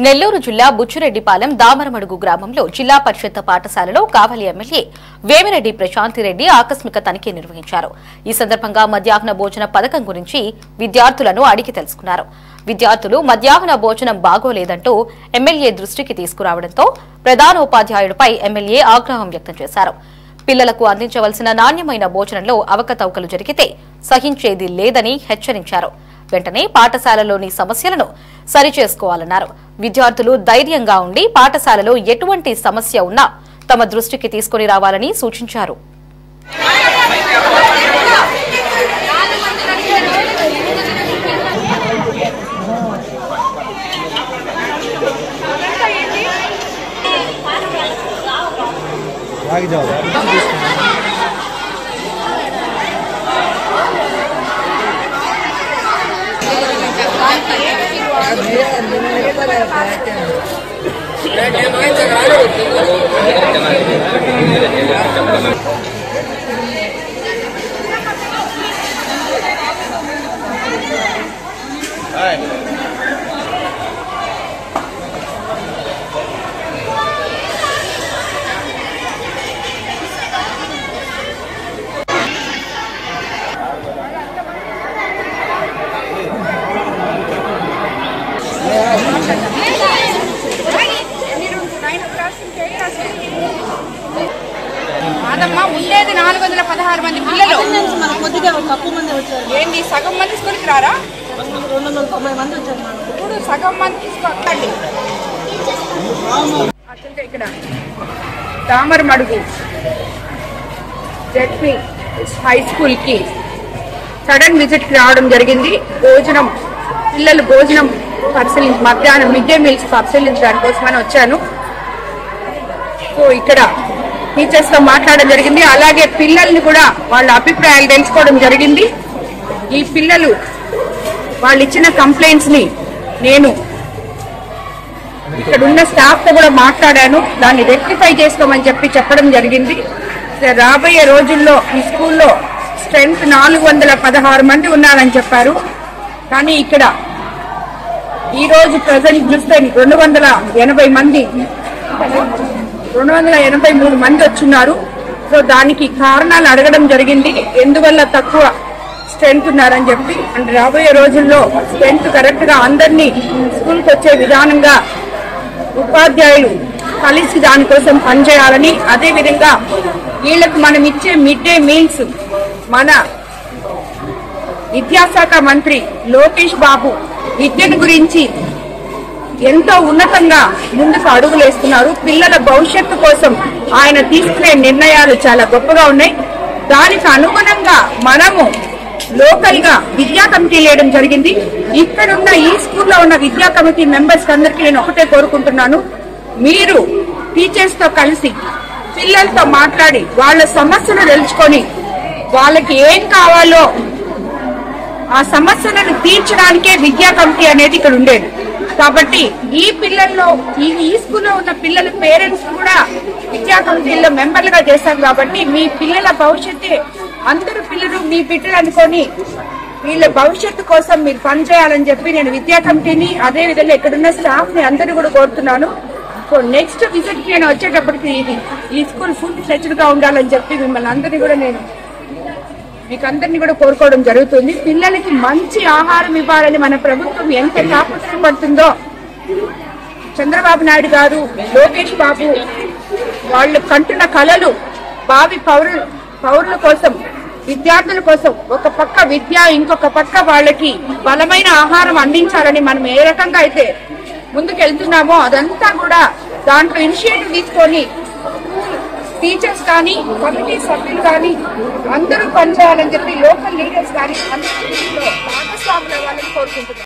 నెల్లూరు జిల్లా బుచ్చిరెడ్డిపాలెం దామరమడుగు గ్రామంలో జిల్లా పరిషత్ పాఠశాలలో కావలి ఎమ్మెల్యే వేమిరెడ్డి ప్రశాంతిరెడ్డి ఆకస్మిక తనిఖీ నిర్వహించారు. ఈ సందర్భంగా మధ్యాహ్న భోజన పథకం గురించి విద్యార్థులను అడిగి తెలుసుకున్నారు. విద్యార్థులు మధ్యాహ్న భోజనం బాగోలేదంటూ ఎమ్మెల్యే దృష్టికి తీసుకురావడంతో ప్రధానోపాధ్యాయుడిపై ఎమ్మెల్యే ఆగ్రహం వ్యక్తం చేశారు. పిల్లలకు అందించవలసిన నాణ్యమైన భోజనంలో అవకతవకలు జరిగితే సహించేది లేదని హెచ్చరించారు. వెంటనే పాఠశాలలోని సమస్యలను సరిచేసుకోవాలన్నారు. విద్యార్థులు ధైర్యంగా ఉండి పాఠశాలలో ఎటువంటి సమస్య ఉన్నా తమ దృష్టికి తీసుకుని రావాలని సూచించారు. అదమ్మా ఉండేది 416 మంది పిల్లలు. ఏంటి సగం మంది స్కూల్కి రారా? 290 మంది వచ్చారు. ఇప్పుడు సగం మంది తీసుకోండి. ఇక్కడ దామరమడుగు జెడ్పీ హై స్కూల్ కి సడన్ విజిట్ కి రావడం జరిగింది. పిల్లలు భోజనం మధ్యాహ్నం మిడ్ డే మీల్స్ పరిశీలించడానికి కోసమని వచ్చాను. సో ఇక్కడ టీచర్స్ తో మాట్లాడడం జరిగింది. అలాగే పిల్లల్ని కూడా వాళ్ళ అభిప్రాయాలు తెలుసుకోవడం జరిగింది. ఈ పిల్లలు వాళ్ళు ఇచ్చిన కంప్లైంట్స్ ని నేను ఇక్కడ ఉన్న స్టాఫ్ తో కూడా మాట్లాడాను. దాన్ని రెక్టిఫై చేసుకోమని చెప్పడం జరిగింది. రాబోయే రోజుల్లో ఈ స్కూల్లో స్ట్రెంత్ 416 మంది ఉన్నారని చెప్పారు. కానీ ఇక్కడ ఈ రోజు ప్రజెంట్ చూస్తే 283 మంది వచ్చున్నారు. సో దానికి కారణాలు అడగడం జరిగింది. ఎందువల్ల తక్కువ స్ట్రెంత్ ఉన్నారని చెప్పి, అంటే రాబోయే రోజుల్లో స్ట్రెంత్ కరెక్ట్ గా అందరినీ స్కూల్కి వచ్చే విధానంగా ఉపాధ్యాయులు కలిసి దానికోసం పనిచేయాలని, అదేవిధంగా వీళ్ళకు మనం ఇచ్చే మిడ్ డే మీల్స్ మన విద్యాశాఖ మంత్రి లోకేష్ బాబు విద్యను గురించి ఎంతో ఉన్నతంగా ముందుకు అడుగులేస్తున్నారు. పిల్లల భవిష్యత్తు కోసం ఆయన తీసుకునే నిర్ణయాలు చాలా గొప్పగా ఉన్నాయి. దానికి అనుగుణంగా మనము లోకల్ గా విద్యా కమిటీ వేయడం జరిగింది. ఇక్కడున్న ఈ స్కూల్లో ఉన్న విద్యా కమిటీ మెంబర్స్ అందరికీ నేను ఒకటే కోరుకుంటున్నాను, మీరు టీచర్స్ తో కలిసి పిల్లలతో మాట్లాడి వాళ్ళ సమస్యలు తెలుసుకొని వాళ్ళకి ఏం కావాలో ఆ సమస్యలను తీర్చడానికే విద్యా కమిటీ అనేది ఇక్కడ ఉండేది. కాబట్టి ఈ పిల్లల్లో ఈ స్కూల్లో ఉన్న పిల్లల పేరెంట్స్ కూడా విద్యా కమిటీలో మెంబర్లుగా చేశారు. కాబట్టి మీ పిల్లల భవిష్యత్తే, అందరు పిల్లలు మీ బిడ్డలు అనుకొని వీళ్ళ భవిష్యత్తు కోసం మీరు పనిచేయాలని చెప్పి నేను విద్యా కమిటీని, అదే విధంగా ఇక్కడున్న స్టాఫ్ ని అందరూ కూడా కోరుతున్నాను. సో నెక్స్ట్ విజిట్ కి నేను వచ్చేటప్పటికి ఈ స్కూల్ ఫుల్ ఫ్లెడ్జ్డ్ గా ఉండాలని చెప్పి మిమ్మల్ని అందరినీ కూడా మీకు అందరినీ కూడా కోరుకోవడం జరుగుతుంది. పిల్లలకి మంచి ఆహారం ఇవ్వాలని మన ప్రభుత్వం ఎంత తాపత్రయపడుతుందో చంద్రబాబు నాయుడు గారు, లోకేష్ బాబు వాళ్ళు కంటున్న కలలు భావి పౌరుల కోసం, విద్యార్థుల కోసం ఒక పక్క విద్య, ఇంకొక పక్క వాళ్ళకి బలమైన ఆహారం అందించాలని మనం ఏ రకంగా అయితే ముందుకు వెళ్తున్నామో అదంతా కూడా దాంట్లో ఇనిషియేటివ్ తీసుకొని టీచర్స్ కానీ కమిటీ సభ్యులు కానీ అందరూ పనిచేయాలని చెప్పి లోకల్ లీడర్స్ కానీ అందరూ భాగస్వాములు అవ్వాలని కోరుకుంటున్నారు.